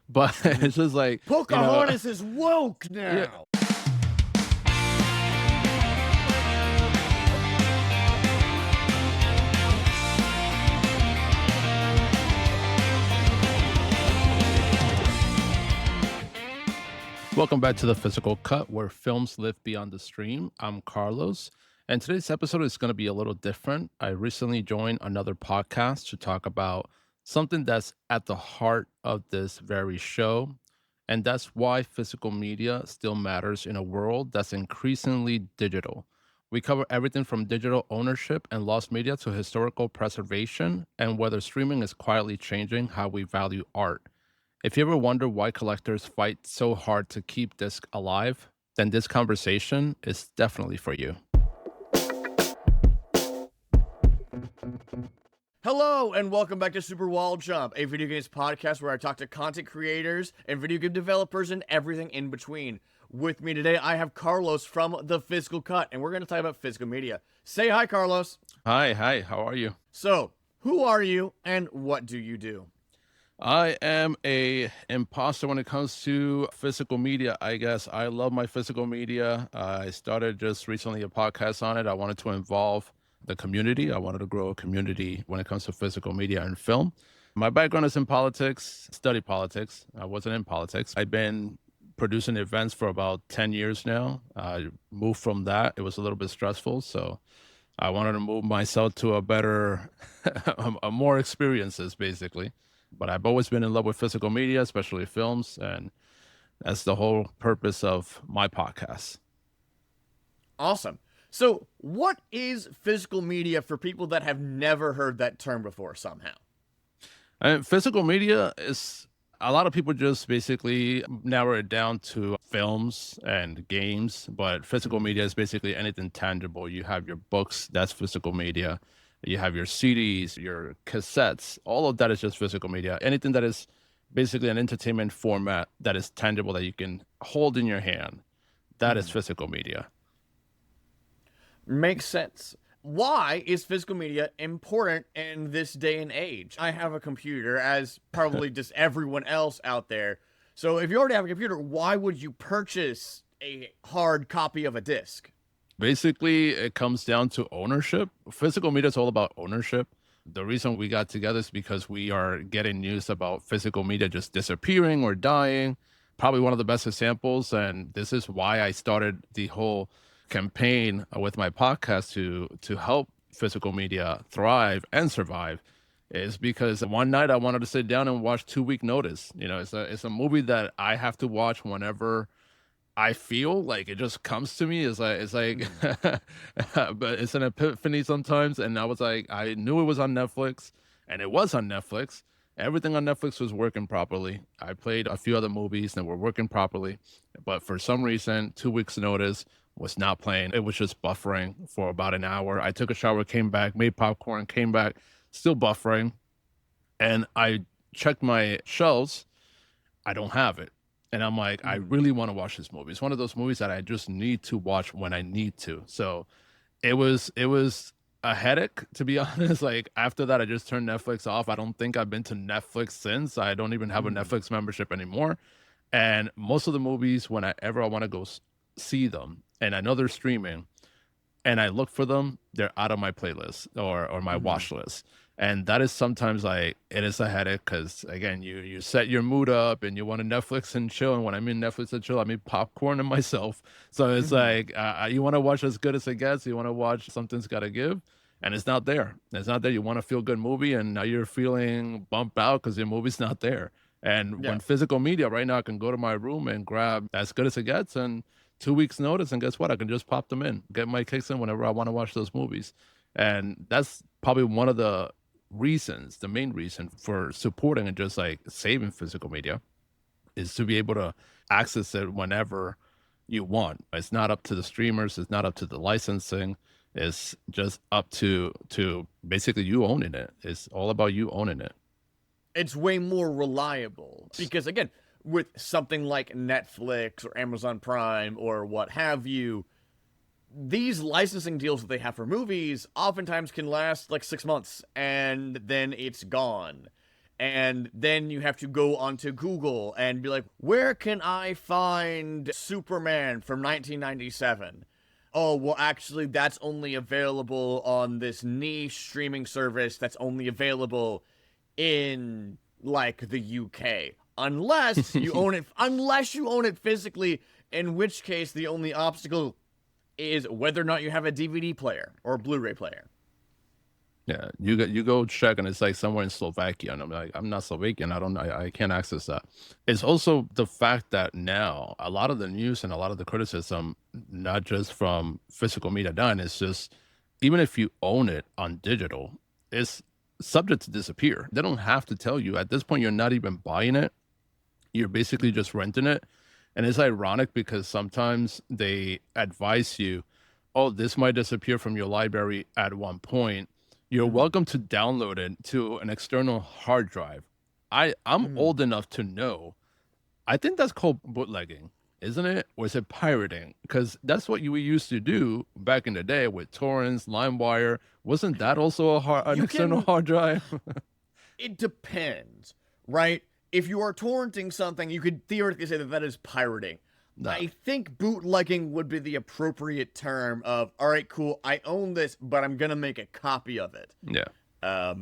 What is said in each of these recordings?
But it's just like, Pocahontas is woke yeah, now. welcome back to the Physical Cut, where films live beyond the stream. I'm Carlos, and today's episode is going to be a little different. I recently joined another podcast to talk about something that's at the heart of this very show, and that's why physical media still matters in a world that's increasingly digital. We cover everything from digital ownership and lost media to historical preservation and whether streaming is quietly changing how we value art. If you ever wonder why collectors fight so hard to keep disc alive, then this conversation is definitely for you. Hello, and welcome back to Super Wall Jump, a video games podcast where I talk to content creators and video game developers and everything in between. With me today, I have Carlos from The Physical Cut, and we're going to talk about physical media. Say hi, Carlos. Hi, how are you? So, who are you, and what do you do? I am a imposter when it comes to physical media, I guess. I love my physical media. I started just recently a podcast on it. I wanted to involve the community. I wanted to grow a community when it comes to physical media and film. My background is in politics, studied politics. I wasn't in politics. I've been producing events for about 10 years now. I moved from that. It was a little bit stressful, so I wanted to move myself to a better, a more experiences, basically. But I've always been in love with physical media, especially films, and that's the whole purpose of my podcast. Awesome. So, what is physical media for people that have never heard that term before somehow? And physical media is a lot of people just basically narrow it down to films and games, but physical media is basically anything tangible. You have your books, that's physical media. You have your CDs, your cassettes, all of that is just physical media. Anything that is basically an entertainment format that is tangible that you can hold in your hand, that is physical media. Makes sense. Why is physical media important in this day and age? I have a computer, as probably just everyone else out there. So if you already have a computer, why would you purchase a hard copy of a disc? Basically, it comes down to ownership. Physical media is all about ownership. The reason we got together is because we are getting news about physical media just disappearing or dying. Probably one of the best examples. And this is why I started the whole campaign with my podcast to help physical media thrive and survive, is because one night I wanted to sit down and watch 2 Week Notice. You know, it's a movie that I have to watch whenever I feel like it just comes to me. It's like but it's an epiphany sometimes. And I was like, I knew it was on Netflix, and it was on Netflix. Everything on Netflix was working properly. I played a few other movies that were working properly, but for some reason, 2 weeks notice was not playing. It was just buffering for about an hour. I took a shower, came back, made popcorn, came back, still buffering. And I checked my shelves. I don't have it. And I'm like, I really want to watch this movie. It's one of those movies that I just need to watch when I need to. So it was a headache, to be honest. Like after that, I just turned Netflix off. I don't think I've been to Netflix since. I don't even have a Netflix membership anymore. And most of the movies, whenever I want to go see them, and I know they're streaming, and I look for them, they're out of my playlist or my watch list. And that is sometimes like, it is a headache because, again, you set your mood up and you want to Netflix and chill. And when I mean Netflix and chill, I mean popcorn and myself. So it's like, you want to watch as good as it gets. You want to watch something's got to give. And it's not there. It's not there. You want a feel good movie, and now you're feeling bumped out because your movie's not there. And when physical media right now, I can go to my room and grab as good as it gets, and 2 weeks notice, and guess what? I can just pop them in, get my kicks in whenever I want to watch those movies. And that's probably one of the reasons, the main reason for supporting and just like saving physical media, is to be able to access it whenever you want. It's not up to the streamers. It's not up to the licensing. It's just up to basically you owning it. It's all about you owning it. It's way more reliable because, again, with something like Netflix or Amazon Prime or what have you, these licensing deals that they have for movies oftentimes can last like 6 months and then it's gone. And then you have to go onto Google and be like, where can I find Superman from 1997? Oh, well, actually, that's only available on this niche streaming service that's only available in, like, the UK. Unless you own it physically, in which case the only obstacle is whether or not you have a DVD player or a Blu-ray player. Yeah, you go check and it's like somewhere in Slovakia, and I'm like, I'm not Slovakian. I can't access that. It's also the fact that now a lot of the news and a lot of the criticism, not just from physical media done, it's just even if you own it on digital, it's subject to disappear. They don't have to tell you. At this point, you're not even buying it. You're basically just renting it. And it's ironic because sometimes they advise you, oh, this might disappear from your library at one point. You're welcome to download it to an external hard drive. I'm old enough to know. I think that's called bootlegging, isn't it? Or is it pirating? Because that's what we used to do back in the day with torrents, LimeWire. Wasn't that also an external hard drive? It depends, right? If you are torrenting something, you could theoretically say that that is pirating. No. I think bootlegging would be the appropriate term of, all right, cool, I own this, but I'm going to make a copy of it. Yeah.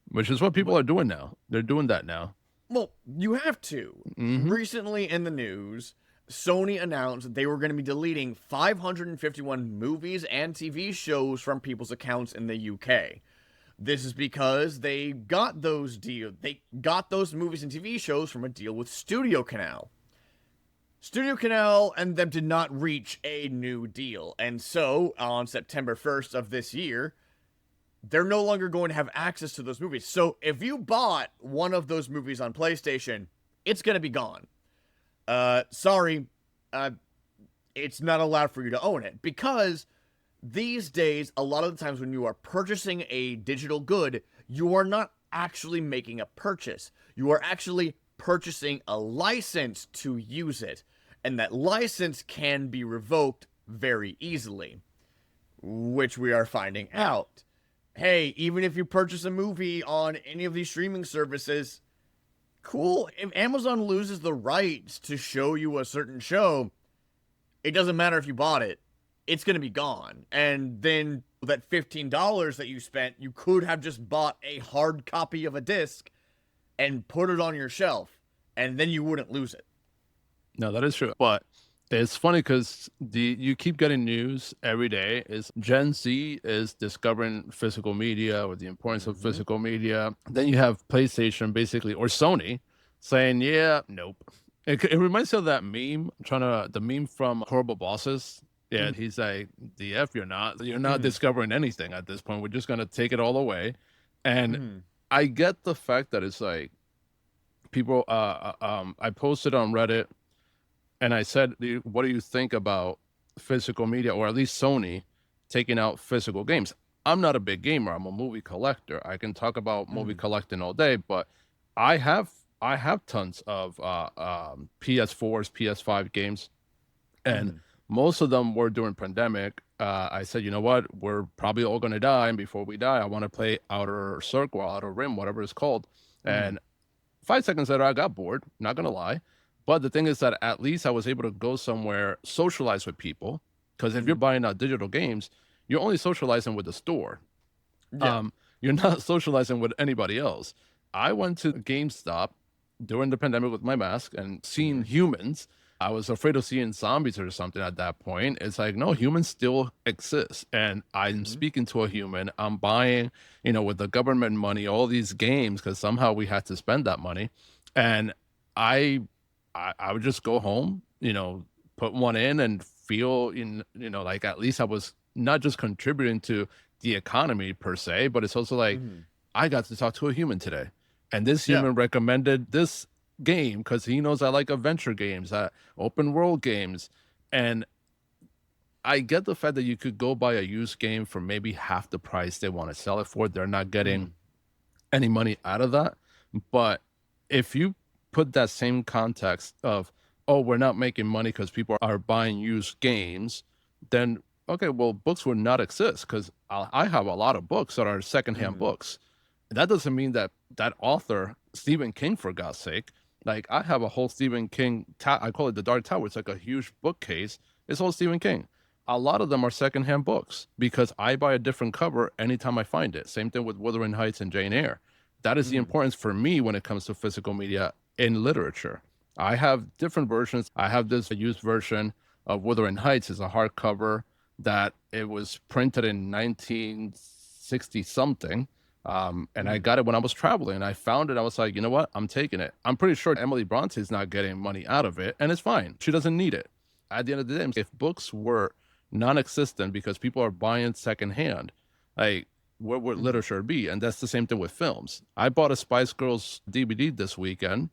Which is what people are doing now. They're doing that now. Well, you have to. Recently in the news, Sony announced that they were going to be deleting 551 movies and TV shows from people's accounts in the UK. This is because they got those movies and TV shows from a deal with Studio Canal. Studio Canal and them did not reach a new deal. And so, on September 1st of this year, they're no longer going to have access to those movies. So, if you bought one of those movies on PlayStation, it's going to be gone. Sorry, it's not allowed for you to own it. Because these days, a lot of the times when you are purchasing a digital good, you are not actually making a purchase. You are actually purchasing a license to use it. And that license can be revoked very easily, which we are finding out. Hey, even if you purchase a movie on any of these streaming services, cool. If Amazon loses the rights to show you a certain show, it doesn't matter if you bought it. It's going to be gone. And then that $15 that you spent, you could have just bought a hard copy of a disc and put it on your shelf, and then you wouldn't lose it. No, that is true. But it's funny because you keep getting news every day. Is Gen Z is discovering physical media or the importance of physical media. Then you have PlayStation basically or Sony saying, yeah, nope. It reminds me of that meme, the meme from Horrible Bosses. Yeah, he's like, DF, you're not discovering anything at this point. We're just gonna take it all away. And I get the fact that it's like people I posted on Reddit and I said, what do you think about physical media, or at least Sony taking out physical games? I'm not a big gamer. I'm a movie collector. I can talk about movie collecting all day, but I have tons of PS4s, PS5 games, and most of them were during pandemic. I said, you know what? We're probably all going to die, and before we die, I want to play Outer Circle, Outer Rim, whatever it's called. And 5 seconds later, I got bored. Not going to lie. But the thing is that at least I was able to go somewhere, socialize with people. Because if you're buying out digital games, you're only socializing with the store. Yeah. You're not socializing with anybody else. I went to GameStop during the pandemic with my mask and seeing humans. I was afraid of seeing zombies or something at that point. It's like, no, humans still exist. And I'm speaking to a human. I'm buying, with the government money, all these games because somehow we had to spend that money. And I would just go home, put one in and feel like at least I was not just contributing to the economy per se, but it's also like I got to talk to a human today. And this human recommended this game because he knows I like adventure games, open world games. And I get the fact that you could go buy a used game for maybe half the price they want to sell it for. They're not getting any money out of that. But if you put that same context of, oh, we're not making money because people are buying used games, then, okay, well, books would not exist because I have a lot of books that are secondhand books. That doesn't mean that that author, Stephen King, for God's sake, like I have a whole Stephen King, I call it the Dark Tower. It's like a huge bookcase. It's all Stephen King. A lot of them are secondhand books because I buy a different cover anytime I find it. Same thing with Wuthering Heights and Jane Eyre. That is the Mm, importance for me when it comes to physical media in literature. I have different versions. I have this used version of Wuthering Heights is a hardcover that it was printed in 1960 something. And I mm, got it when I was traveling. I found it. I was like, you know what? I'm taking it. I'm pretty sure Emily Bronte is not getting money out of it, and it's fine. She doesn't need it. At the end of the day, if books were non-existent because people are buying secondhand, like what would mm. literature be? And that's the same thing with films. I bought a Spice Girls DVD this weekend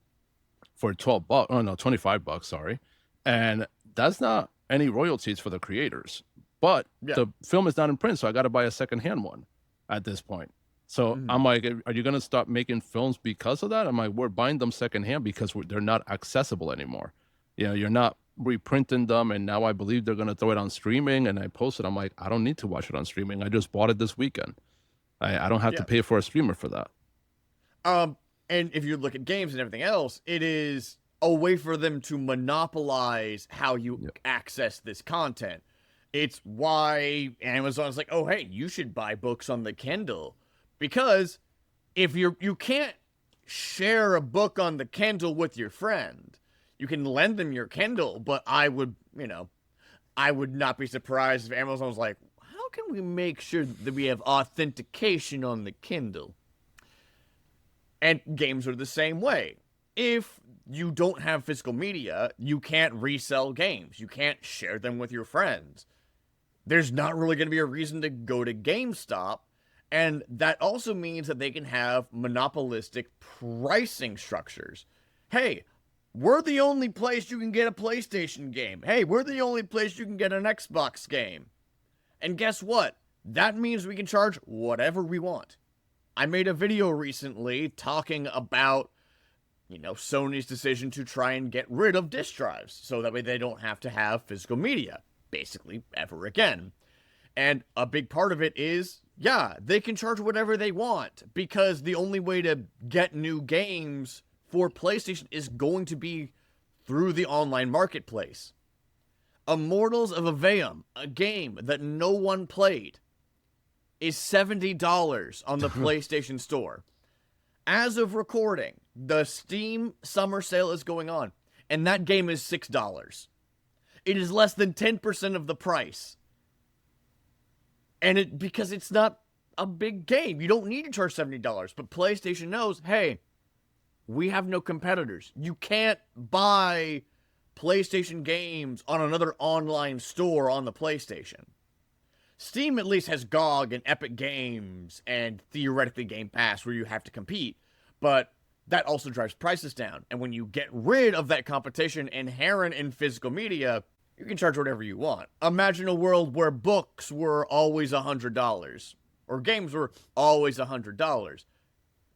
for 12 bucks. Oh no, 25 bucks, sorry. And that's not any royalties for the creators. But Yeah. the film is not in print, so I got to buy a secondhand one at this point. So Mm. I'm like, are you going to stop making films because of that? I'm like, we're buying them secondhand because they're not accessible anymore. You know, you're not reprinting them. And now I believe they're going to throw it on streaming. And I posted, I'm like, I don't need to watch it on streaming. I just bought it this weekend. I don't have to Yeah. pay for a streamer for that. And if you look at games and everything else, it is a way for them to monopolize how you Yep. access this content. It's why Amazon's like, oh hey, you should buy books on the Kindle. Because if you can't share a book on the Kindle with your friend. You can lend them your Kindle, but I would, I would not be surprised if Amazon was like, how can we make sure that we have authentication on the Kindle? And games are the same way. If you don't have physical media, you can't resell games. You can't share them with your friends. There's not really going to be a reason to go to GameStop. And that also means that they can have monopolistic pricing structures. Hey, we're the only place you can get a PlayStation game. Hey, we're the only place you can get an Xbox game. And guess what? That means we can charge whatever we want. I made a video recently talking about, Sony's decision to try and get rid of disk drives so that way they don't have to have physical media, basically, ever again. And a big part of it is, yeah, they can charge whatever they want because the only way to get new games for PlayStation is going to be through the online marketplace. Immortals of Aveum, a game that no one played, is $70 on the PlayStation Store. As of recording, the Steam summer sale is going on, and that game is $6. It is less than 10% of the price. And because it's not a big game. You don't need to charge $70, but PlayStation knows, hey, we have no competitors. You can't buy PlayStation games on another online store on the PlayStation. Steam at least has GOG and Epic Games and theoretically Game Pass where you have to compete, but that also drives prices down. And when you get rid of that competition inherent in physical media, you can charge whatever you want. Imagine a world where books were always $100 or games were always $100.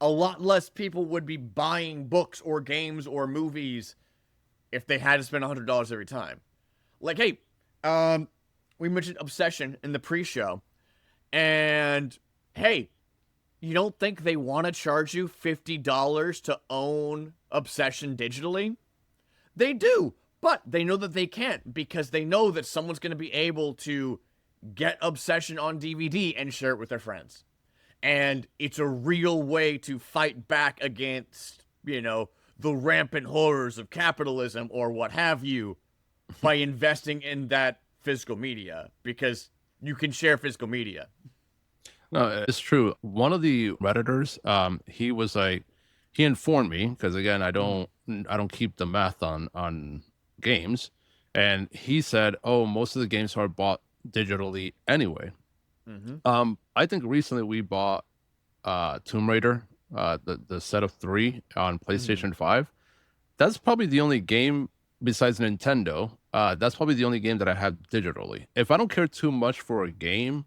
A lot less people would be buying books or games or movies if they had to spend $100 every time. Like, hey, we mentioned Obsession in the pre-show, and hey, you don't think they want to charge you $50 to own Obsession digitally? They do, but they know that they can't because they know that someone's going to be able to get Obsession on DVD and share it with their friends. And it's a real way to fight back against, the rampant horrors of capitalism or what have you by investing in that physical media because you can share physical media. No, it's true. One of the Redditors, he was like, he informed me because again, I don't keep the math on games, and he said, "Oh, most of the games are bought digitally anyway." Mm-hmm. I think recently we bought Tomb Raider, the set of 3 on Mm-hmm. PlayStation 5. That's probably the only game besides Nintendo. That's probably the only game that I have digitally. If I don't care too much for a game,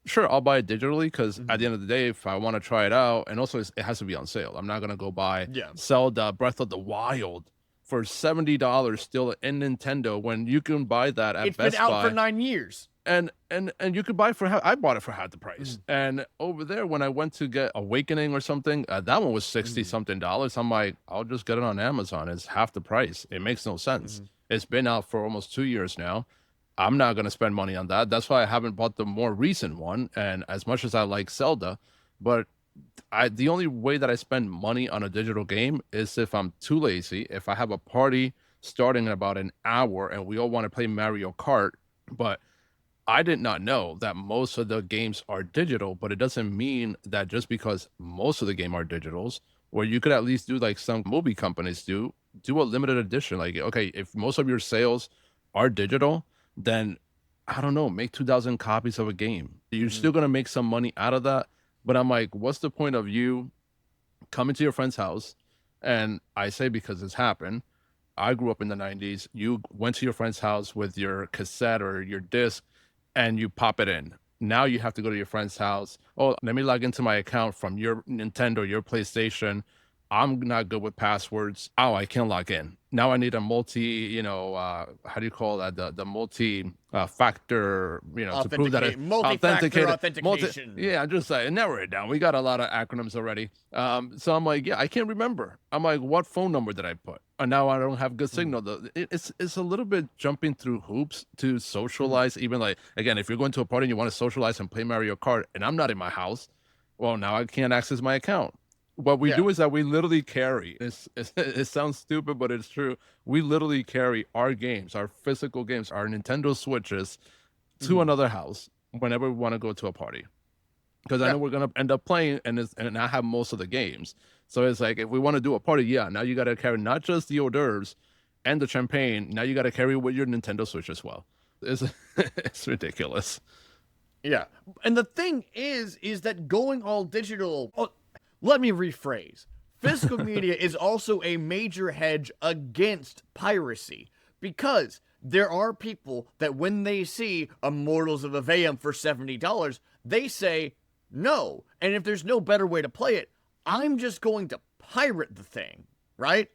sure, I'll buy it digitally because at Mm-hmm. the end of the day, if I want to try it out, and also it has to be on sale. I'm not gonna go buy Yeah. Zelda Breath of the Wild for $70 still in Nintendo when you can buy that at It's been Best out for Buy. 9 years. And you could buy for I bought it for half the price. Mhm. And over there, when I went to get Awakening or something, that one was 60 Mhm. something dollars. I'm like, I'll just get it on Amazon. It's half the price. It makes no sense. Mhm. It's been out for almost 2 years now. I'm not gonna spend money on that. That's why I haven't bought the more recent one. And as much as I like Zelda, but the only way that I spend money on a digital game is if I'm too lazy. If I have a party starting in about an hour and we all want to play Mario Kart, but I did not know that most of the games are digital, but it doesn't mean that just because most of the game are digitals, or you could at least do like some movie companies do a limited edition. Like, okay, if most of your sales are digital, then I don't know, make 2,000 copies of a game. You're still Mhm. gonna make some money out of that. But I'm like, what's the point of you coming to your friend's house? And I say because it's happened. I grew up in the 90s. You went to your friend's house with your cassette or your disc and you pop it in. Now you have to go to your friend's house. Oh, let me log into my account from your Nintendo, your PlayStation. I'm not good with passwords. Oh, I can't log in. Now I need a how do you call that? The multi factor, to prove that it Multi-factor authenticated. authentication. Yeah, I'm just like, narrow it down. We got a lot of acronyms already. So I'm like, yeah, I can't remember. I'm like, what phone number did I put? And now I don't have good Mhm. signal. It's a little bit jumping through hoops to Mhm. socialize. Even like again, if you're going to a party and you want to socialize and play Mario Kart, and I'm not in my house, well, now I can't access my account. What we Yeah. do is that we literally carry. It sounds stupid, but it's true. We literally carry our games, our physical games, our Nintendo Switches to Mhm. another house whenever we want to go to a party because I Yeah. know we're gonna end up playing and I have most of the games. So it's like if we want to do a party, yeah, now you gotta carry not just the hors d'oeuvres and the champagne, now you gotta carry with your Nintendo Switch as well. It's it's ridiculous. Yeah. And the thing is that going all digital, let me rephrase. Physical media is also a major hedge against piracy because there are people that when they see Immortals of Aveum for $70, they say no. And if there's no better way to play it, I'm just going to pirate the thing, right?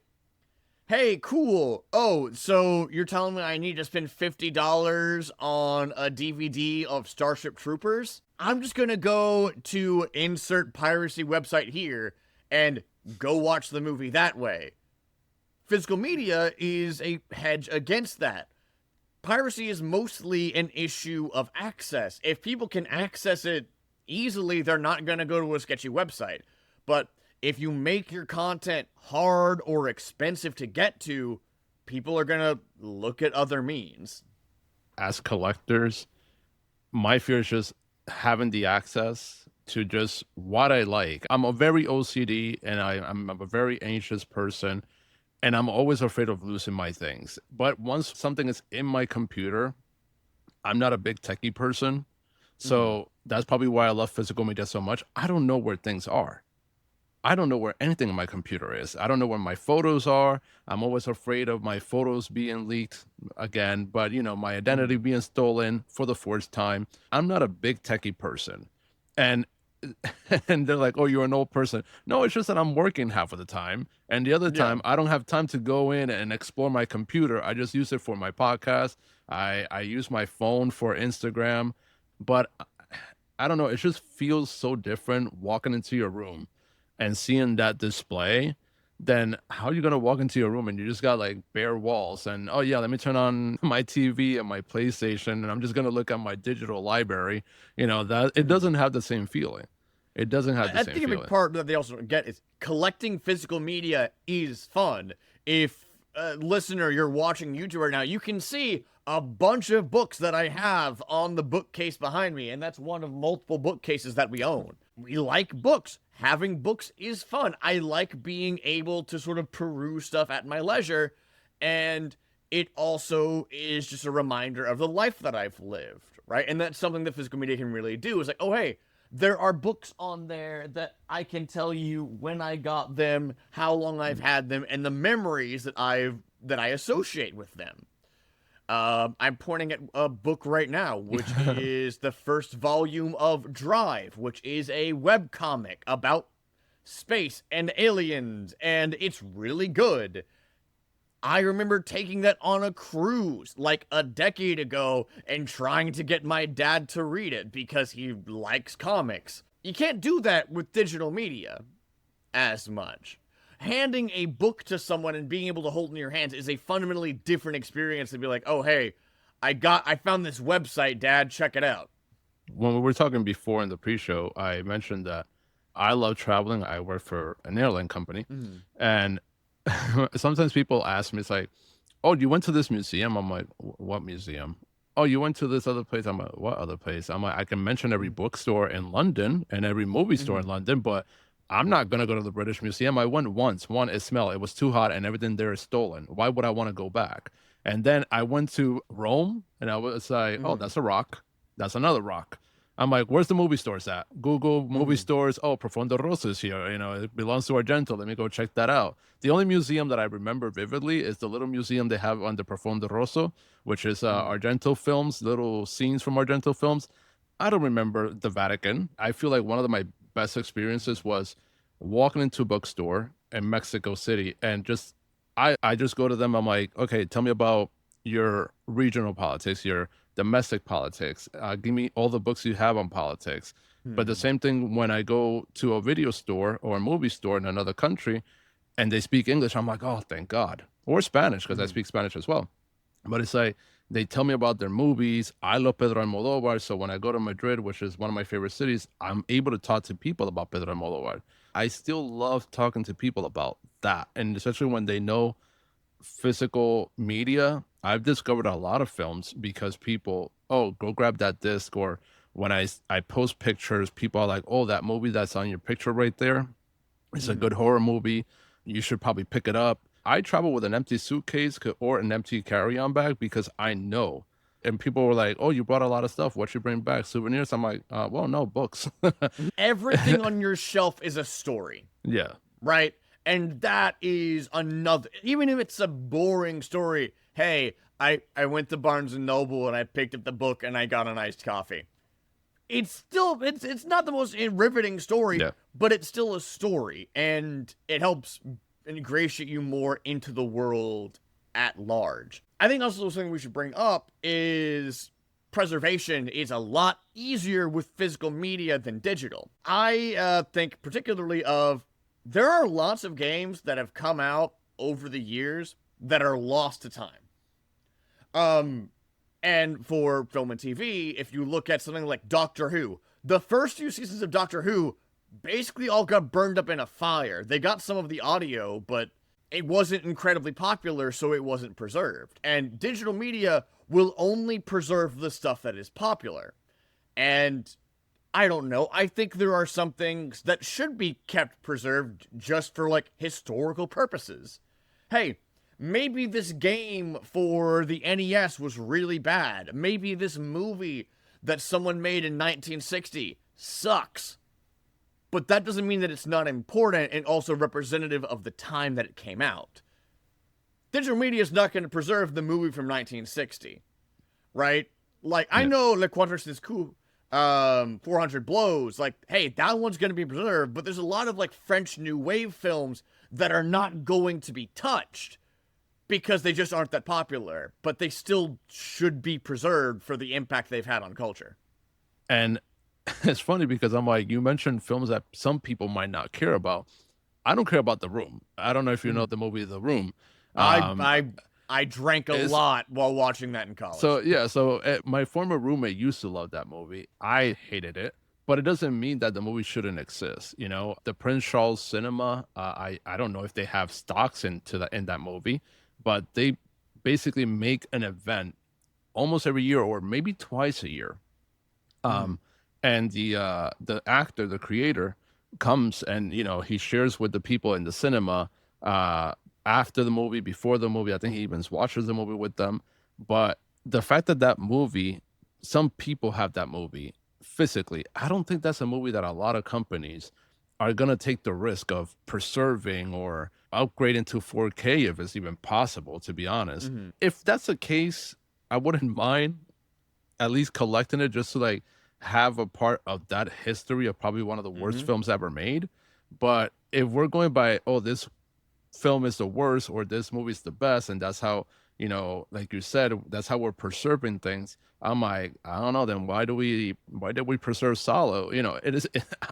Hey, cool. Oh, so you're telling me I need to spend $50 on a DVD of Starship Troopers? I'm just gonna go to insert piracy website here and go watch the movie that way. Physical media is a hedge against that. Piracy is mostly an issue of access. If people can access it easily, they're not gonna go to a sketchy website. But if you make your content hard or expensive to get to, people are gonna look at other means. As collectors, my fear is just having the access to just what I like. I'm a very OCD and I'm a very anxious person and I'm always afraid of losing my things. But once something is in my computer, I'm not a big techie person. Mm-hmm. So that's probably why I love physical media so much. I don't know where things are. I don't know where anything in my computer is. I don't know where my photos are. I'm always afraid of my photos being leaked again, but my identity Mm-hmm. being stolen for the first time. I'm not a big techie person. And and they're like, "Oh, you're an old person." No, it's just that I'm working half of the time, and the other Yeah. time I don't have time to go in and explore my computer. I just use it for my podcast. I use my phone for Instagram, but I don't know. It just feels so different walking into your room and seeing that display. Then how are you gonna walk into your room and you just got like bare walls and oh yeah, let me turn on my TV and my PlayStation and I'm just gonna look at my digital library. That it Mm-hmm. doesn't have the same feeling. It doesn't have the I same think a big feeling. part that they also don't get is collecting physical media is fun. If listener, you're watching YouTube right now, you can see a bunch of books that I have on the bookcase behind me, and that's one of multiple bookcases that we own. We like books. Having books is fun. I like being able to sort of peruse stuff at my leisure, and it also is just a reminder of the life that I've lived, right? And that's something that physical media can really do. Is like, oh hey, there are books on there that I can tell you when I got them, how long I've had them, and the memories that I associate with them. I'm pointing at a book right now, which is the first volume of Drive, which is a web comic about space and aliens, and it's really good. I remember taking that on a cruise like a decade ago and trying to get my dad to read it because he likes comics. You can't do that with digital media as much. Handing a book to someone and being able to hold it in your hands is a fundamentally different experience than be like, oh, hey, I found this website, Dad, check it out. When we were talking before in the pre-show, I mentioned that I love traveling. I work for an airline company, Mhm. and sometimes people ask me, it's like, "Oh, you went to this museum?" I'm like, "What museum?" "Oh, you went to this other place?" I'm like, "What other place?" I'm like, "I can mention every bookstore in London and every movie store in Mhm. London, but I'm not gonna go to the British Museum. I went once. One, it smelled. It was too hot, and everything there is stolen. Why would I want to go back?" And then I went to Rome, and I was like, "Oh, Mhm. that's a rock. That's another rock." I'm like, "Where's the movie stores at?" Google movie Mhm. stores. Oh, Profondo Rosso is here. You know, it belongs to Argento. Let me go check that out. The only museum that I remember vividly is the little museum they have under Profondo Rosso, which is Mhm. Argento films, little scenes from Argento films. I don't remember the Vatican. I feel like one of my best experiences was walking into a bookstore in Mexico City and I just go to them. I'm like, okay, tell me about your regional politics, your domestic politics. Give me all the books you have on politics. But the Mhm. same thing when I go to a video store or a movie store in another country and they speak English, I'm like, oh, thank God. Or Spanish, because I Mhm. speak Spanish as well. But it's like they tell me about their movies. I love Pedro Almodovar. So when I go to Madrid, which is one of my favorite cities, I'm able to talk to people about Pedro Almodovar. I still love talking to people about that. And especially when they know physical media, I've discovered a lot of films because people, oh, go grab that disc. Or when I post pictures, people are like, oh, that movie that's on your picture right there, it's a Mhm. good horror movie. You should probably pick it up. I travel with an empty suitcase or an empty carry-on bag because I know. And people were like, "Oh, you brought a lot of stuff. What you bring back? Souvenirs?" I'm like, "Well, no, books." Everything on your shelf is a story, Yeah, right? And that is another, even if it's a boring story. Hey, I went to Barnes and Noble and I picked up the book and I got an iced coffee. It's still it's not the most riveting story, yeah, but it's still a story and it helps ingratiate you more into the world at large. I think also something we should bring up is preservation is a lot easier with physical media than digital. I think particularly of there are lots of games that have come out over the years that are lost to time. Um, and for film and TV, if you look at something like Doctor Who, the first few seasons of Doctor Who basically all got burned up in a fire. They got some of the audio, but it wasn't incredibly popular, so it wasn't preserved. And digital media will only preserve the stuff that is popular. And I don't know. I think there are some things that should be kept preserved just for like historical purposes. Hey, maybe this game for the NES was really bad. Maybe this movie that someone made in 1960 sucks. But that doesn't mean that it's not important and also representative of the time that it came out. Digital media is not going to preserve the movie from 1960, right? Like, I yeah. know Le Quatre is cool. 400 Blows. Like, hey, that one's going to be preserved, but there's a lot of like French New Wave films that are not going to be touched because they just aren't that popular, but they still should be preserved for the impact they've had on culture. And it's funny because I'm like, you mentioned films that some people might not care about. I don't care about The Room. I don't know if you know Mhm. the movie The Room. I Um, I I drank a it's lot while watching that in So college. yeah, so my former roommate used to love that movie. I hated it, but it doesn't mean that the movie shouldn't exist. You know, the Prince Charles Cinema. I don't know if they have stocks into in that movie, but they basically make an event almost every year or maybe twice a year. Mhm. Um, and the actor, the creator, comes and he shares with the people in the cinema uh after the movie, before the movie. I think he even watches the movie with them. But the fact that that movie, some people have that movie physically, I don't think that's a movie that a lot of companies are going to take the risk of preserving or upgrading to 4K if it's even possible, to be honest. Mhm. If that's the case, I wouldn't mind at least collecting it just to like have a part of that history of probably one of the worst Mhm. films ever made. But if we're going by, oh, this film is the worst or this movie is the best, and that's how, you know, like you said, that's how we're preserving things. I'm like, I don't know. Then why did we preserve Solo? You know, it is.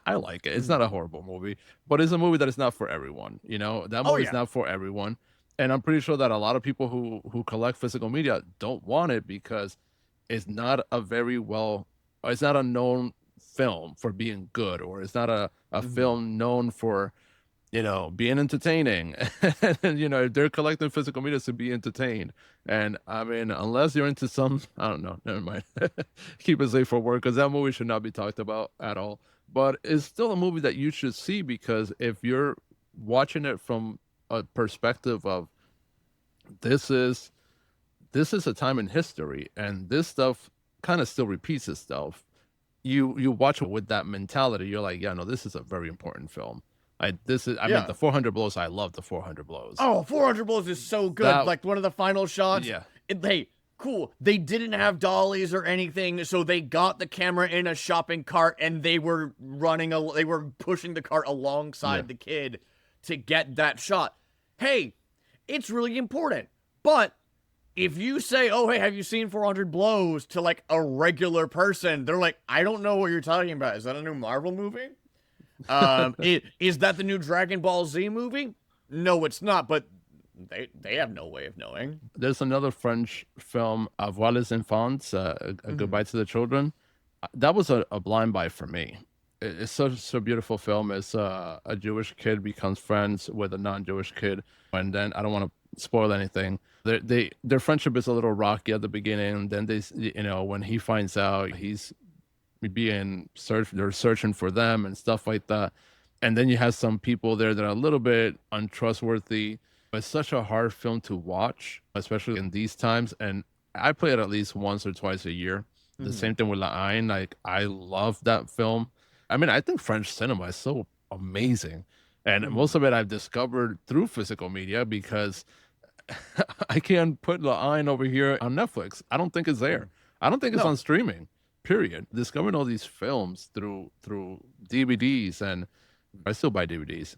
I like it. It's Mhm. not a horrible movie, but it's a movie that is not for everyone. You know, that Oh movie is yeah. not for everyone, and I'm pretty sure that a lot of people who collect physical media don't want it because it's not a very well, it's not a known film for being good, or it's not a Mhm. film known for, you know, being entertaining. And, you know, they're collecting physical media to be entertained. And I mean, unless you're into some, I don't know, never mind. Keep it safe for work because that movie should not be talked about at all. But it's still a movie that you should see because if you're watching it from a perspective of this is this is a time in history and this stuff kind of still repeats itself. You watch it with that mentality. You're like, yeah, no, this is a very important film. I mean, Yeah. the 400 blows. I love the 400 blows. Oh, 400 blows is so good. That Like one of the final shots. yeah, Hey, cool. They didn't have dollies or anything, so they got the camera in a shopping cart and they were they were pushing the cart yeah, alongside the kid to get that shot. Hey, it's really important. But if you say, "Oh, hey, have you seen 400 blows?" to like a regular person, they're like, "I don't know what you're talking about. Is that a new Marvel movie?" Is that the new Dragon Ball Z movie? No, it's not, but they have no way of knowing. there's another French film, Avoir les enfants, a Mhm. goodbye to the children. That was a blind buy for me. It's such a beautiful film. It's a Jewish kid becomes friends with a non-Jewish kid, and then I don't want to spoil anything. Their friendship is a little rocky at the beginning, and then you know, when he finds out he's being searched, they're searching for them and stuff like that. And then you have some people there that are a little bit untrustworthy. It's such a hard film to watch, especially in these times. And I play it at least once or twice a year. The Mhm. same thing with La Haine. Like I love that film. I mean, I think French cinema is so amazing. And most Mhm. of it I've discovered through physical media because I can't put La Haine over here on Netflix. I don't think it's there. Mhm. I don't think it's No. on streaming. Period. Discovering all these films through DVDs, and I still buy DVDs,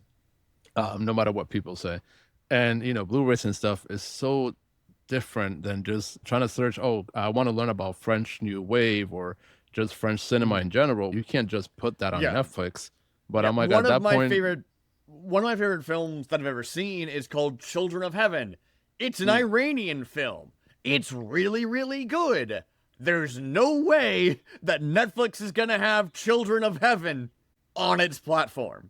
no matter what people say. And you know, Blu-rays and stuff is so different than just trying to search. Oh, I want to learn about French New Wave or just French cinema Mhm. in general. You can't just put that on Yeah. Netflix. But Yeah. I'm like, at that point, One of my favorite films that I've ever seen is called Children of Heaven. It's an mm, Iranian film. It's really, really good. There's no way that Netflix is gonna have Children of Heaven on its platform.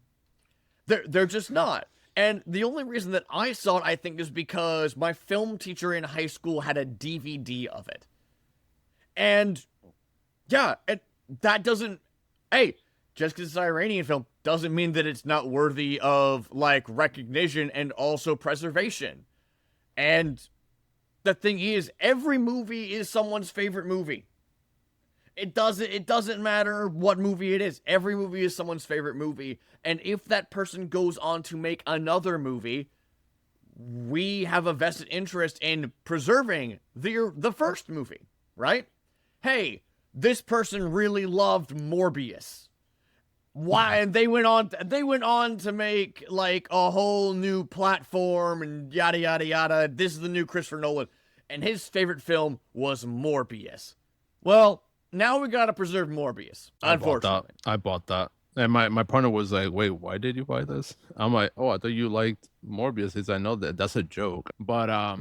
They're just not. And the only reason that I saw it, I think, is because my film teacher in high school had a DVD of it. And yeah, that doesn't. Hey, just because it's an Iranian film doesn't mean that it's not worthy of like recognition and also preservation. And the thing is, every movie is someone's favorite movie. It doesn't matter what movie it is. Every movie is someone's favorite movie. And if that person goes on to make another movie, we have a vested interest in preserving the first movie, right? Hey, this person really loved Morbius. Why? And they went on to make like a whole new platform and yada yada yada. This is the new Christopher Nolan, and his favorite film was Morbius. Well, now we gotta preserve Morbius, I bought that. unfortunately. I bought that. And my partner was like, "Wait, why did you buy this?" I'm like, "Oh, I thought you liked Morbius." He's like, "No, that's a joke." But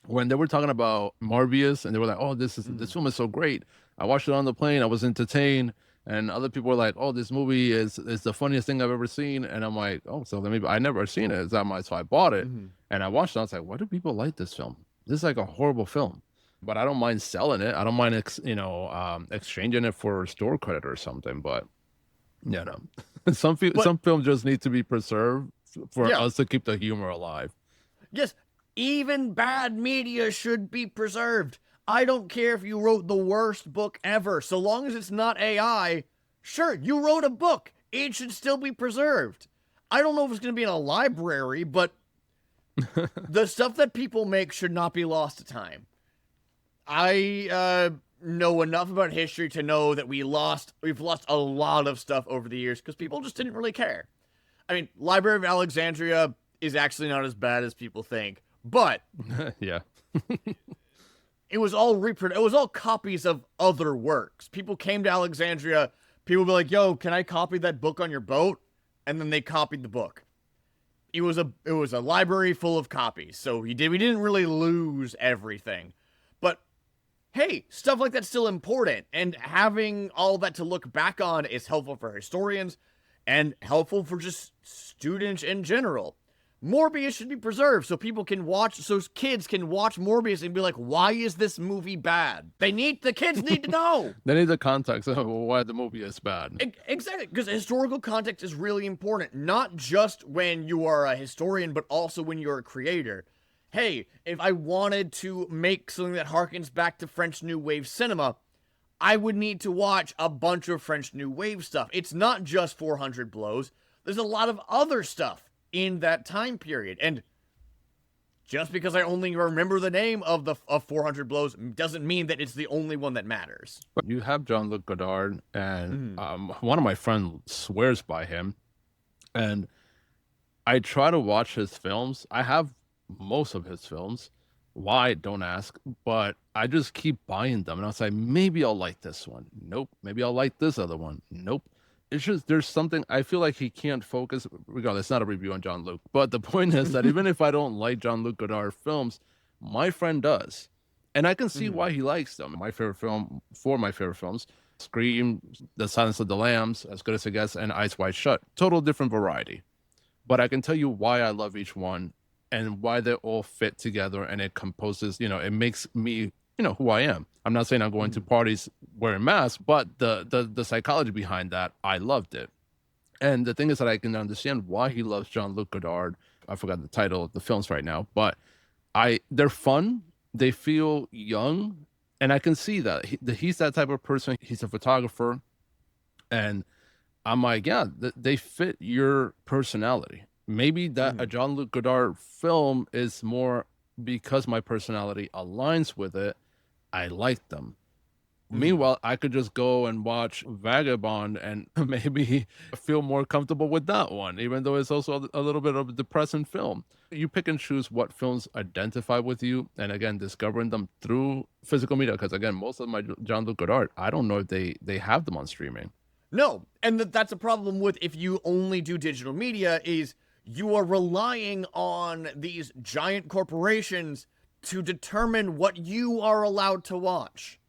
when they were talking about Morbius and they were like, "Oh, this Mhm. film is so great." I watched it on the plane. I was entertained, and other people were like, "Oh, this movie is the funniest thing I've ever seen." And I'm like, "Oh, so let me." I never seen it. Is that my? So I bought it, Mhm. and I watched it. I was like, "Why do people like this film? This is like a horrible film." But I don't mind selling it. I don't mind, exchanging it for store credit or something. But yeah, no, But some films just need to be preserved for yeah, us to keep the humor alive. yes, even bad media should be preserved. I don't care if you wrote the worst book ever, so long as it's not AI. Sure, you wrote a book. It should still be preserved. I don't know if it's going to be in a library, but the stuff that people make should not be lost to time. I know enough about history to know that we've lost a lot of stuff over the years because people just didn't really care. I mean, Library of Alexandria is actually not as bad as people think. But Yeah. it was all it was all copies of other works. People came to Alexandria, people would be like, "Yo, can I copy that book on your boat?" And then they copied the book. It was a library full of copies. So we didn't really lose everything. But hey, stuff like that's still important, and having all that to look back on is helpful for historians and helpful for just students in general. Morbius should be preserved so people can watch, so kids can watch Morbius and be like, why is this movie bad? The kids need to know. They need the context of why the movie is bad. Exactly, because historical context is really important, not just when you are a historian, but also when you're a creator. Hey, if I wanted to make something that harkens back to French New Wave cinema, I would need to watch a bunch of French New Wave stuff. It's not just 400 Blows. There's a lot of other stuff in that time period. And just because I only remember the name of 400 Blows doesn't mean that it's the only one that matters. You have Jean-Luc Godard, and one of my friends swears by him. And I try to watch his films. I have most of his films. Why? Don't ask. But I just keep buying them. And I'll say, maybe I'll like this one. Nope. Maybe I'll like this other one. Nope. It's just, there's something, I feel like he can't focus. Regardless, it's not a review on Jean-Luc. But the point is that even if I don't like Jean-Luc Godard films, my friend does. And I can see why he likes them. My favorite films, Scream, The Silence of the Lambs, As Good as It Gets, and Eyes Wide Shut. Total different variety. But I can tell you why I love each one and why they all fit together, and it composes, it makes me, who I am. I'm not saying I'm going to parties wearing masks, but the psychology behind that, I loved it. And the thing is that I can understand why he loves Jean-Luc Godard. I forgot the title of the films right now, but they're fun. They feel young, and I can see that. He's that type of person. He's a photographer, and I'm like, yeah, they fit your personality. Maybe that a Jean-Luc Godard film is more because my personality aligns with it. I like them. Meanwhile, I could just go and watch Vagabond and maybe feel more comfortable with that one, even though it's also a little bit of a depressing film. You pick and choose what films identify with you, and again, discovering them through physical media. Because again, most of my Jean-Luc Godard, I don't know if they have them on streaming. No, and that's a problem with if you only do digital media, is you are relying on these giant corporations to determine what you are allowed to watch.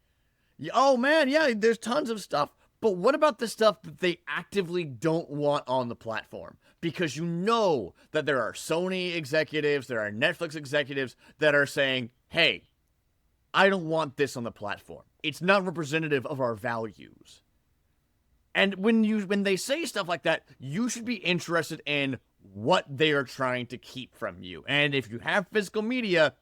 Oh man, yeah, there's tons of stuff, but what about the stuff that they actively don't want on the platform? Because you know that there are Sony executives, there are Netflix executives that are saying, hey, I don't want this on the platform. It's not representative of our values. And when they say stuff like that, you should be interested in what they are trying to keep from you. And if you have physical media,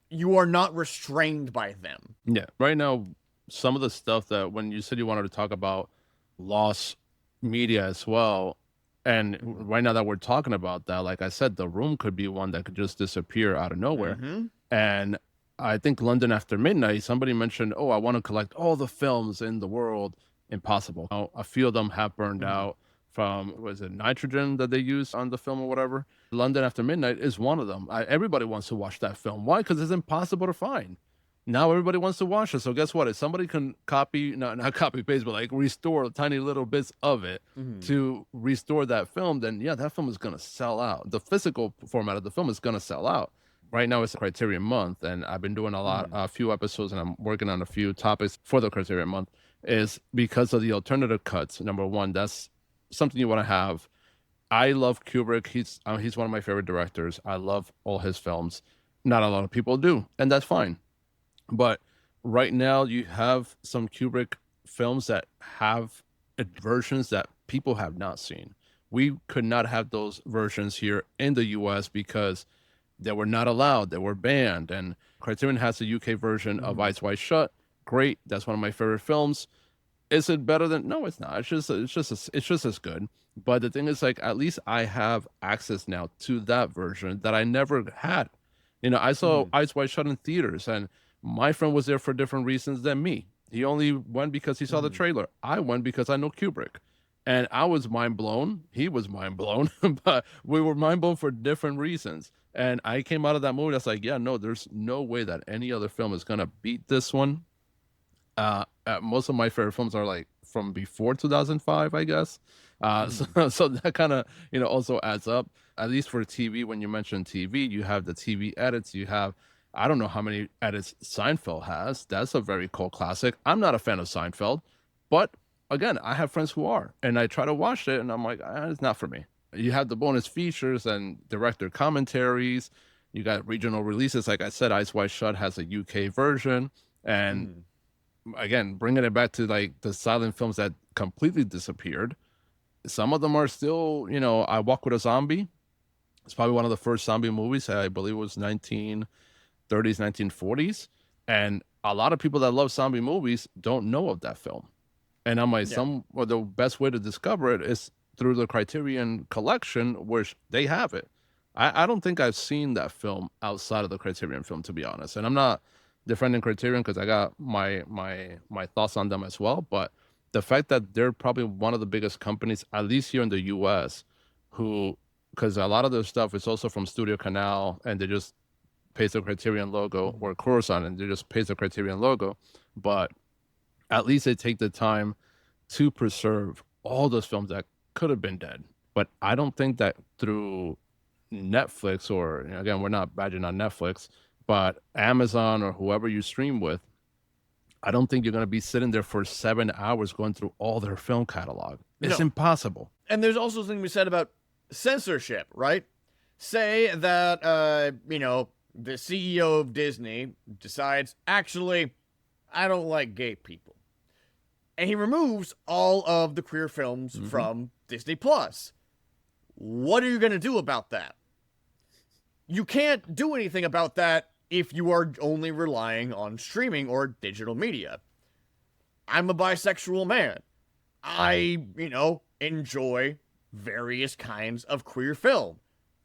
you are not restrained by them. Yeah. Right now, some of the stuff that when you said you wanted to talk about lost media as well, and right now that we're talking about that, like I said, The Room could be one that could just disappear out of nowhere. And I think London After Midnight, somebody mentioned, oh, I want to collect all the films in the world. Impossible. A few of them have burned out from, was it nitrogen that they use on the film or whatever? London After Midnight is one of them. Everybody wants to watch that film. Why? Because it's impossible to find. Now everybody wants to watch it. So guess what? If somebody can copy, not copy paste, but like restore tiny little bits of it to restore that film, then yeah, that film is going to sell out. The physical format of the film is going to sell out. Right now it's Criterion month, and I've been doing a few episodes, and I'm working on a few topics for the Criterion month, is because of the alternative cuts. Number one, that's something you want to have. I love Kubrick. He's one of my favorite directors. I love all his films. Not a lot of people do, and that's fine. But right now you have some Kubrick films that have versions that people have not seen. We could not have those versions here in the US because they were not allowed. They were banned. And Criterion has a UK version of Eyes Wide Shut. Great. That's one of my favorite films. Is it better than? No, it's not. It's just as good. But the thing is, like, at least I have access now to that version that I never had. I saw Eyes Wide Shut in theaters, and my friend was there for different reasons than me. He only went because he saw the trailer. I went because I know Kubrick. And I was mind blown. He was mind blown, but we were mind blown for different reasons. And I came out of that movie. I was like, yeah, no, there's no way that any other film is gonna beat this one. Most of my favorite films are like from before 2005, I guess. So that kind of also adds up. At least for TV, when you mention TV, you have the TV edits. You have I don't know how many edits Seinfeld has. That's a very cult classic. I'm not a fan of Seinfeld, but again, I have friends who are, and I try to watch it, and I'm like, it's not for me. You have the bonus features and director commentaries. You got regional releases. Like I said, Eyes Wide Shut has a UK version, and again, bringing it back to like the silent films that completely disappeared. Some of them are still, I Walk with a Zombie. It's probably one of the first zombie movies. I believe it was 1930s, 1940s. And a lot of people that love zombie movies don't know of that film. And I'm like, the best way to discover it is through the Criterion collection, which they have it. I don't think I've seen that film outside of the Criterion film, to be honest. And I'm not defending Criterion because I got my thoughts on them as well. But the fact that they're probably one of the biggest companies, at least here in the U.S., because a lot of their stuff is also from Studio Canal, and they just paste the Criterion logo, or Coruscant, and they just paste the Criterion logo. But at least they take the time to preserve all those films that could have been dead. But I don't think that through Netflix, or again, we're not badging on Netflix, but Amazon or whoever you stream with, I don't think you're going to be sitting there for 7 hours going through all their film catalog. It's impossible. And there's also something we said about censorship, right? Say that, the CEO of Disney decides, actually, I don't like gay people. And he removes all of the queer films from Disney Plus. What are you going to do about that? You can't do anything about that if you are only relying on streaming or digital media. I'm a bisexual man. I, enjoy various kinds of queer film.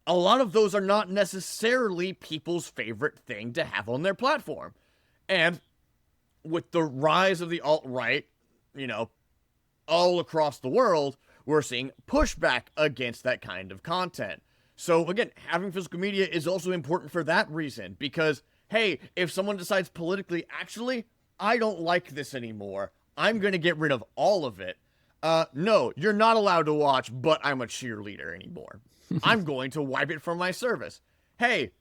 A lot of those are not necessarily people's favorite thing to have on their platform. And with the rise of the alt-right, all across the world, we're seeing pushback against that kind of content. So again, having physical media is also important for that reason, because, hey, if someone decides politically, actually, I don't like this anymore, I'm going to get rid of all of it. No, you're not allowed to watch But I'm a Cheerleader anymore. I'm going to wipe it from my service. Hey,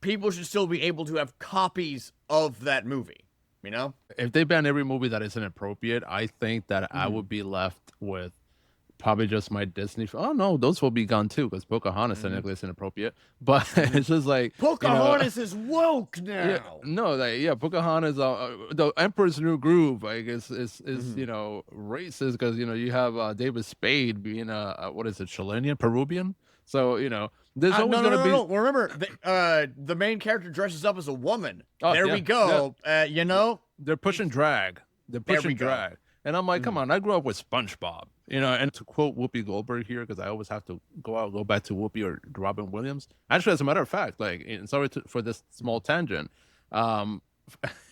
people should still be able to have copies of that movie, If they ban every movie that is inappropriate, I think that I would be left with probably just my Disney. Oh no, those will be gone too, because Pocahontas technically is inappropriate. But it's just like Pocahontas is woke now. Yeah, no, Pocahontas, the Emperor's New Groove, I guess, is racist, because you have David Spade being what is it, Chilean, Peruvian. So there's always going to be. No. Remember, the main character dresses up as a woman. Oh, there we go. Yeah. They're pushing drag. And I'm like, come on, I grew up with SpongeBob, and to quote Whoopi Goldberg here, because I always have to go back to Whoopi or Robin Williams. Actually, as a matter of fact, and sorry for this small tangent,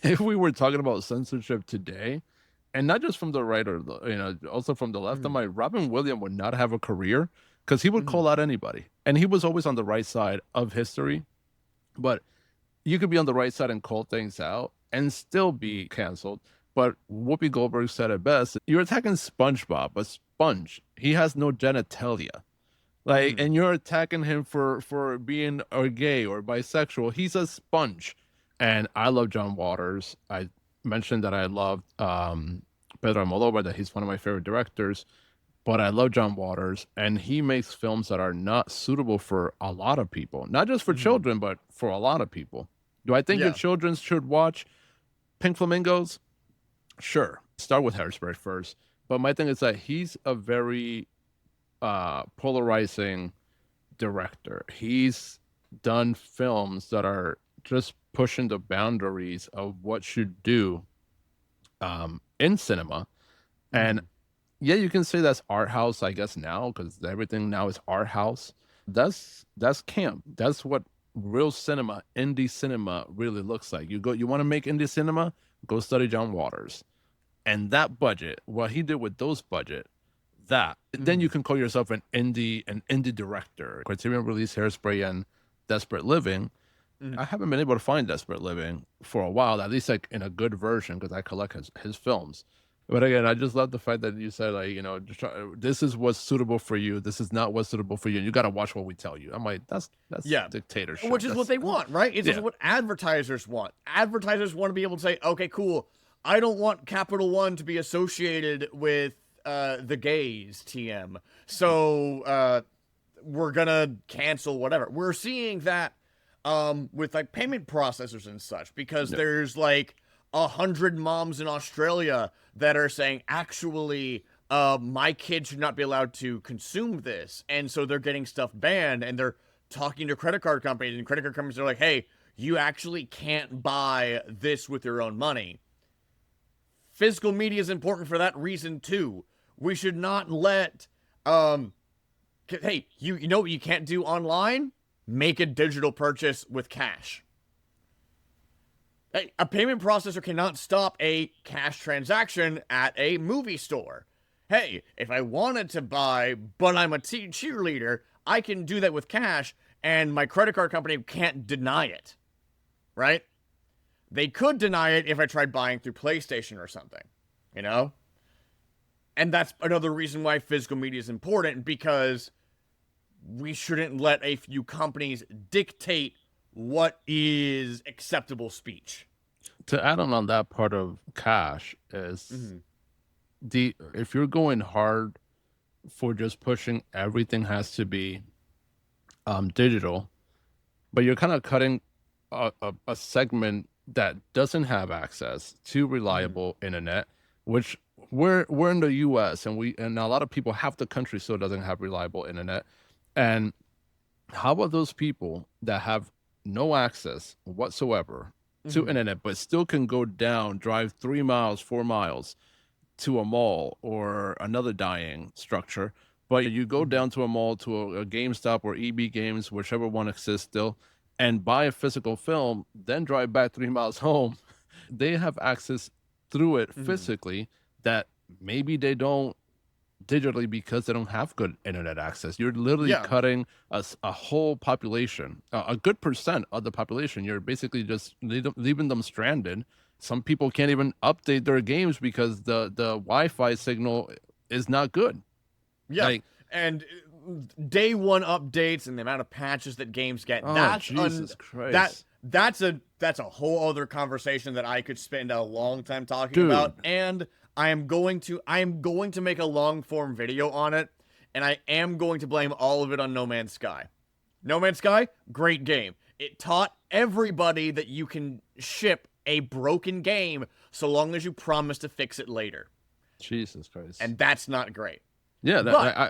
if we were talking about censorship today, and not just from the right or also from the left, I'm like, Robin Williams would not have a career, because he would call out anybody, and he was always on the right side of history. But you could be on the right side and call things out and still be canceled. But Whoopi Goldberg said it best. You're attacking SpongeBob, a sponge. He has no genitalia. And you're attacking him for being or gay or bisexual. He's a sponge. And I love John Waters. I mentioned that I loved Pedro Almodovar, that he's one of my favorite directors. But I love John Waters. And he makes films that are not suitable for a lot of people. Not just for children, but for a lot of people. Do I think your children should watch Pink Flamingos? Sure. Start with Hairspray first. But my thing is that he's a very polarizing director. He's done films that are just pushing the boundaries of what should do in cinema. And you can say that's art house, I guess, now, because everything now is art house. That's camp. That's what real cinema, indie cinema, really looks like. You want to make indie cinema? Go study John Waters. And that budget, what he did with those budget, that, then you can call yourself an indie director. Criterion released Hairspray and Desperate Living. I haven't been able to find Desperate Living for a while, at least like in a good version, because I collect his films. But again, I just love the fact that you said, like, just this is what's suitable for you. This is not what's suitable for you. And you got to watch what we tell you. I'm like, that's dictatorship. Which is what they want, right? It's also what advertisers want. Advertisers want to be able to say, okay, cool. I don't want Capital One to be associated with the gays, TM. So we're going to cancel whatever. We're seeing that with like payment processors and such, because there's like 100 moms in Australia that are saying, actually, my kid should not be allowed to consume this. And so they're getting stuff banned, and they're talking to credit card companies, and credit card companies are like, hey, you actually can't buy this with your own money. Physical media is important for that reason too. We should not let, hey, you know what you can't do online? Make a digital purchase with cash. Hey, a payment processor cannot stop a cash transaction at a movie store. Hey, if I wanted to buy, but I'm a cheerleader, I can do that with cash, and my credit card company can't deny it. Right? They could deny it if I tried buying through PlayStation or something. And that's another reason why physical media is important, because we shouldn't let a few companies dictate what is acceptable speech. To add on that part of cash is if you're going hard for just pushing everything has to be digital, but you're kind of cutting a segment that doesn't have access to reliable internet, which we're in the US, and a lot of people, half the country still doesn't have reliable internet. And how about those people that have no access whatsoever to internet, but still can go down, drive 3 miles, 4 miles to a mall or another dying structure? But you go down to a mall, to a GameStop or EB Games, whichever one exists still, and buy a physical film, then drive back 3 miles home. They have access through it physically that maybe they don't digitally, because they don't have good internet access. You're literally cutting a whole population, a good percent of the population. You're basically just leaving them stranded. Some people can't even update their games because the Wi-Fi signal is not good. Yeah, and day one updates and the amount of patches that games get. Jesus Christ. That's a whole other conversation that I could spend a long time talking about. And I am going to make a long form video on it, and I am going to blame all of it on No Man's Sky. No Man's Sky, great game. It taught everybody that you can ship a broken game so long as you promise to fix it later. Jesus Christ. And that's not great. Yeah,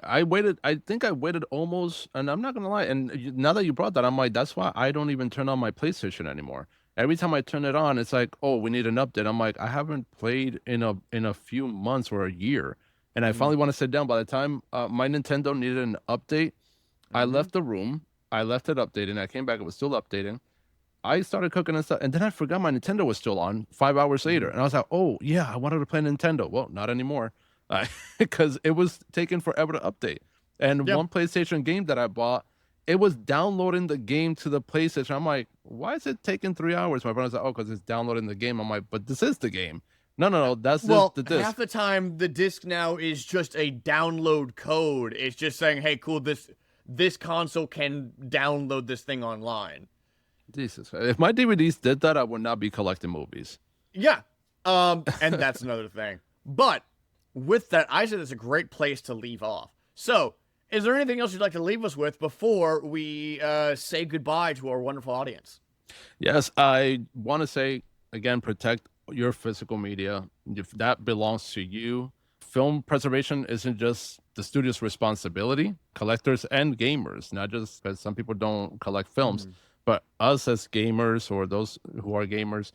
I waited. I think I waited almost, and I'm not gonna lie. And now that you brought that, I'm like, that's why I don't even turn on my PlayStation anymore. Every time I turn it on, it's like, oh, we need an update. I'm like, I haven't played in a few months or a year, and I finally want to sit down. By the time my Nintendo needed an update, I left the room. I left it updating. I came back. It was still updating. I started cooking and stuff, and then I forgot my Nintendo was still on 5 hours later, and I was like, oh yeah, I wanted to play Nintendo. Well, not anymore. Because it was taking forever to update. And one PlayStation game that I bought, it was downloading the game to the PlayStation. I'm like, why is it taking 3 hours? My brother's like, oh, because it's downloading the game. I'm like, but this is the game. No, that's the disc. Half the time the disc now is just a download code. It's just saying, hey, cool, this console can download this thing online. Jesus, if my DVDs did that, I would not be collecting movies. Yeah, and that's another thing. But with that, I said it's a great place to leave off. So, is there anything else you'd like to leave us with before we say goodbye to our wonderful audience? Yes, I want to say, again, protect your physical media. If that belongs to you, film preservation isn't just the studio's responsibility, collectors and gamers, not just because some people don't collect films, but us as gamers, or those who are gamers,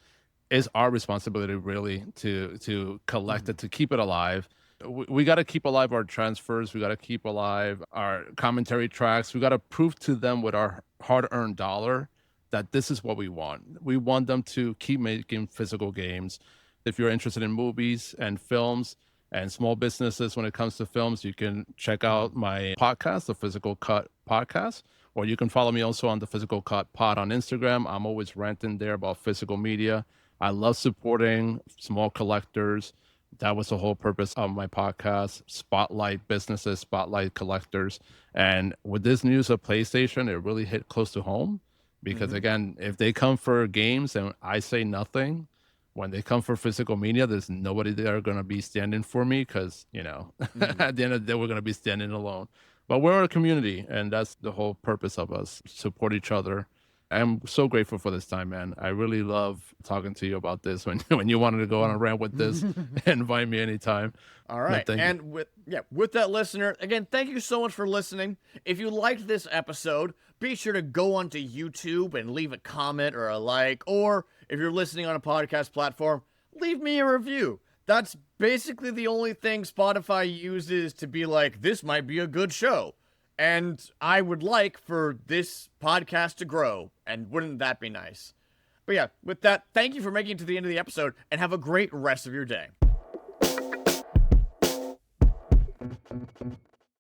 is our responsibility really to collect it, to keep it alive. We got to keep alive our transfers. We got to keep alive our commentary tracks. We got to prove to them with our hard-earned dollar that this is what we want. We want them to keep making physical games. If you're interested in movies and films, And small businesses, when it comes to films, you can check out my podcast, the Physical Cut Podcast, or you can follow me also on the Physical Cut Pod on Instagram. I'm always ranting there about physical media. I love supporting small collectors. That was the whole purpose of my podcast: spotlight businesses, spotlight collectors. And with this news of PlayStation, it really hit close to home because, Mhm. again, if they come for games and I say nothing, when they come for physical media, there's nobody there going to be standing for me because, Mhm. at the end of the day, we're going to be standing alone. But we're a community, and that's the whole purpose of us: support each other. I'm so grateful for this time, man. I really love talking to you about this. When when you wanted to go on a rant with this, invite me anytime. All But right. thank you. And with that listener, again, thank you so much for listening. If you liked this episode, be sure to go onto YouTube and leave a comment or a like, or if you're listening on a podcast platform, leave me a review. That's basically the only thing Spotify uses to be like, this might be a good show. And I would like for this podcast to grow, and wouldn't that be nice? But yeah, with that, thank you for making it to the end of the episode, and have a great rest of your day.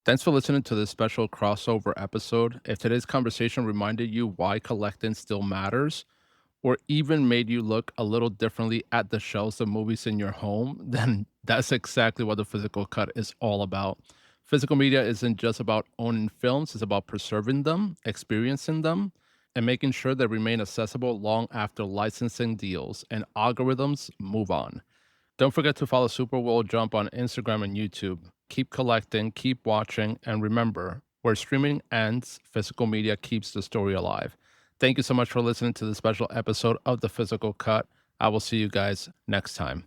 Thanks for listening to this special crossover episode. If today's conversation reminded you why collecting still matters, or even made you look a little differently at the shelves of movies in your home, then that's exactly what the Physical Cut is all about. Physical media isn't just about owning films, it's about preserving them, experiencing them, and making sure they remain accessible long after licensing deals and algorithms move on. Don't forget to follow Super World Jump on Instagram and YouTube. Keep collecting, keep watching, and remember, where streaming ends, physical media keeps the story alive. Thank you so much for listening to this special episode of The Physical Cut. I will see you guys next time.